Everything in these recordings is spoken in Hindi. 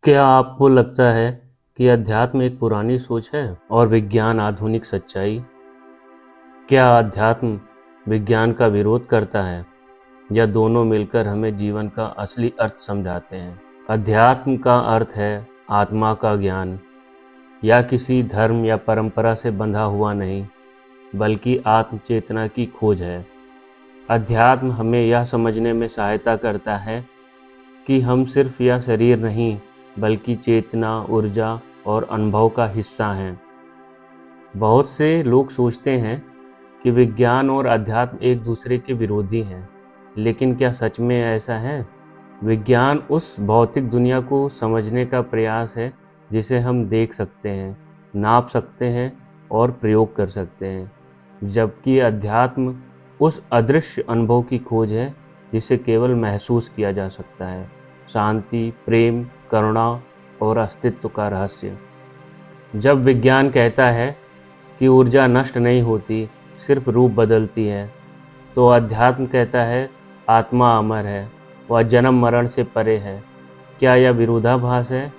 क्या आपको लगता है कि अध्यात्म एक पुरानी सोच है और विज्ञान आधुनिक सच्चाई? क्या अध्यात्म विज्ञान का विरोध करता है या दोनों मिलकर हमें जीवन का असली अर्थ समझाते हैं? अध्यात्म का अर्थ है आत्मा का ज्ञान, या किसी धर्म या परंपरा से बंधा हुआ नहीं, बल्कि आत्म चेतना की खोज है। अध्यात्म हमें यह समझने में सहायता करता है कि हम सिर्फ यह शरीर नहीं, बल्कि चेतना, ऊर्जा और अनुभव का हिस्सा हैं। बहुत से लोग सोचते हैं कि विज्ञान और अध्यात्म एक दूसरे के विरोधी हैं, लेकिन क्या सच में ऐसा है? विज्ञान उस भौतिक दुनिया को समझने का प्रयास है जिसे हम देख सकते हैं, नाप सकते हैं और प्रयोग कर सकते हैं, जबकि अध्यात्म उस अदृश्य अनुभव की खोज है जिसे केवल महसूस किया जा सकता है। शांति, प्रेम, करुणा और अस्तित्व का रहस्य। जब विज्ञान कहता है कि ऊर्जा नष्ट नहीं होती, सिर्फ रूप बदलती है, तो अध्यात्म कहता है आत्मा अमर है, वह जन्म मरण से परे है। क्या यह विरोधाभास है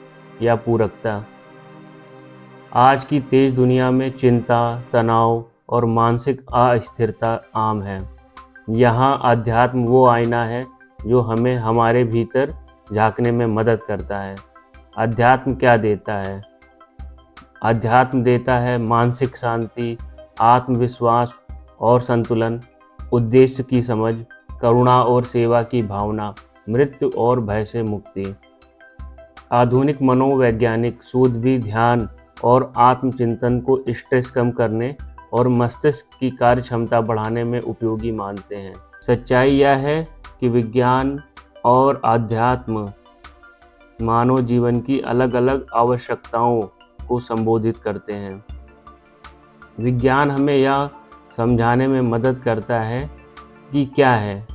या पूरकता? आज की तेज दुनिया में चिंता, तनाव और मानसिक अस्थिरता आम है। यहाँ अध्यात्म वो आईना है जो हमें हमारे भीतर झांकने में मदद करता है। अध्यात्म क्या देता है? अध्यात्म देता है मानसिक शांति, आत्मविश्वास और संतुलन, उद्देश्य की समझ, करुणा और सेवा की भावना, मृत्यु और भय से मुक्ति। आधुनिक मनोवैज्ञानिक शोध भी ध्यान और आत्मचिंतन को स्ट्रेस कम करने और मस्तिष्क की कार्य क्षमता बढ़ाने में उपयोगी मानते हैं। सच्चाई यह है कि विज्ञान और अध्यात्म मानव जीवन की अलग अलग आवश्यकताओं को संबोधित करते हैं। विज्ञान हमें यह समझाने में मदद करता है कि क्या है,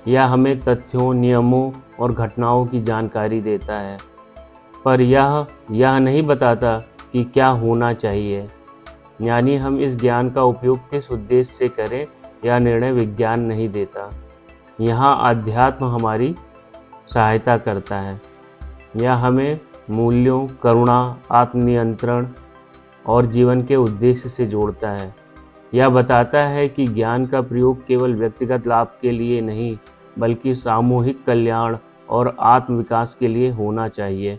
यह हमें तथ्यों, नियमों और घटनाओं की जानकारी देता है, पर यह नहीं बताता कि क्या होना चाहिए। यानी हम इस ज्ञान का उपयोग किस उद्देश्य से करें, यह निर्णय विज्ञान नहीं देता। यहाँ अध्यात्म हमारी सहायता करता है। यह हमें मूल्यों, करुणा, आत्मनियंत्रण और जीवन के उद्देश्य से जोड़ता है। यह बताता है कि ज्ञान का प्रयोग केवल व्यक्तिगत लाभ के लिए नहीं, बल्कि सामूहिक कल्याण और आत्म विकास के लिए होना चाहिए।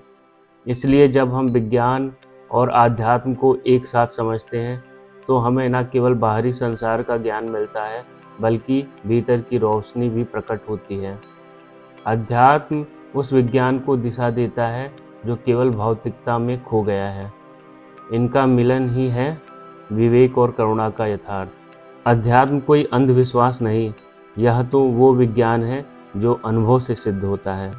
इसलिए जब हम विज्ञान और आध्यात्म को एक साथ समझते हैं, तो हमें न केवल बाहरी संसार का ज्ञान मिलता है, बल्कि भीतर की रोशनी भी प्रकट होती है। अध्यात्म उस विज्ञान को दिशा देता है जो केवल भौतिकता में खो गया है। इनका मिलन ही है विवेक और करुणा का यथार्थ। अध्यात्म कोई अंधविश्वास नहीं, यह तो वो विज्ञान है जो अनुभव से सिद्ध होता है।